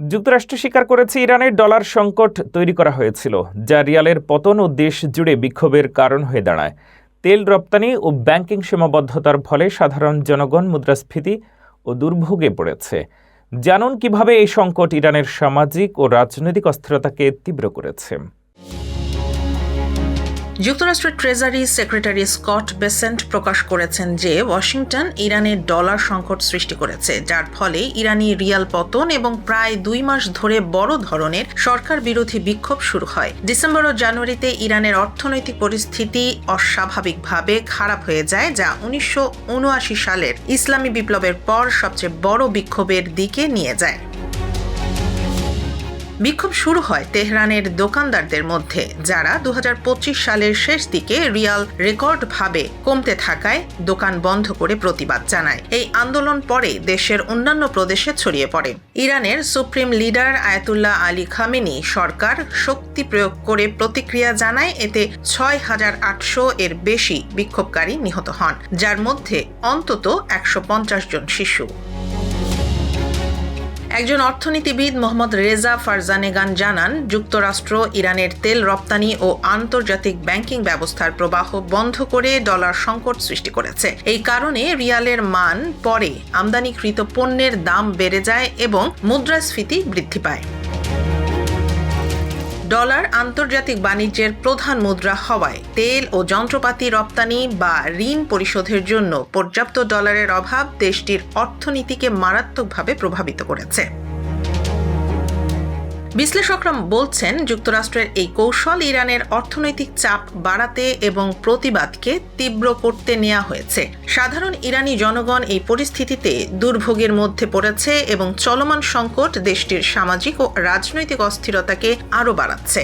যুক্তরাষ্ট্র স্বীকার করেছে ইরানের ডলার সংকট তৈরি করা হয়েছিল, যা রিয়ালের পতন ও দেশ জুড়ে বিক্ষোভের কারণ হয়ে দাঁড়ায়। তেল রপ্তানি ও ব্যাংকিং সীমাবদ্ধতার ফলে সাধারণ জনগণ মুদ্রাস্ফীতি ও দুর্ভোগে পড়েছে। জানুন কিভাবে এই সংকট ইরানের সামাজিক ও রাজনৈতিক অস্থিরতাকে তীব্র করেছে। যুক্তরাষ্ট্রের ট্রেজারি সেক্রেটারি স্কট বেসেন্ট প্রকাশ করেছেন যে ওয়াশিংটন ইরানের ডলার সংকট সৃষ্টি করেছে, যার ফলে ইরানি রিয়াল পতন এবং প্রায় 2 মাস ধরে বড় ধরনের সরকার বিরোধী বিক্ষোভ শুরু হয়। ডিসেম্বর ও জানুয়ারিতে ইরানের অর্থনৈতিক পরিস্থিতি অস্বাভাবিকভাবে খারাপ হয়ে যায়, যা 1979 সালের ইসলামী বিপ্লবের পর সবচেয়ে বড় বিক্ষোভের দিকে নিয়ে যায়। বিক্ষোভ শুরু হয় তেহরানের দোকানদারদের মধ্যে, যারা 2025 সালের শেষ দিকে রিয়াল রেকর্ডভাবে কমতে থাকায় দোকান বন্ধ করে প্রতিবাদ জানায়। এই আন্দোলন পরে দেশের অন্যান্য প্রদেশে ছড়িয়ে পড়ে। ইরানের supreme leader Ayatollah Ali Khamenei সরকার শক্তি প্রয়োগ করে প্রতিক্রিয়া জানায়। এতে 6800 এর বেশি বিক্ষোভকারী নিহত হন, যার মধ্যে অন্তত 150 জন শিশু। একজন অর্থনীতিবিদ মোহাম্মদ রেজা ফারজানেগান জানান, যুক্তরাষ্ট্র ইরানের তেল রপ্তানি ও আন্তর্জাতিক ব্যাংকিং ব্যবস্থার প্রবাহ বন্ধ করে ডলার সংকট সৃষ্টি করেছে। এই কারণে রিয়ালের মান পরে আমদানিকৃত পণ্যের দাম বেড়ে যায় এবং মুদ্রাস্ফীতি বৃদ্ধি পায়। ডলার আন্তর্জাতিক বাণিজ্যের প্রধান মুদ্রা হওয়ায় তেল ও যন্ত্রপাতি রপ্তানি বা ঋণ পরিশোধের জন্য পর্যাপ্ত ডলারের অভাব দেশটির অর্থনীতিকে মারাত্মকভাবে প্রভাবিত করেছে। বিশ্লেষকরা বলছেন, যুক্তরাষ্ট্রের এই কৌশল ইরানের অর্থনৈতিক চাপ বাড়াতে এবং প্রতিবাদকে তীব্র করতে নেওয়া হয়েছে। সাধারণ ইরানি জনগণ এই পরিস্থিতিতে দুর্ভোগের মধ্যে পড়েছে এবং চলমান সংকট দেশটির সামাজিক ও রাজনৈতিক অস্থিরতাকে আরও বাড়াচ্ছে।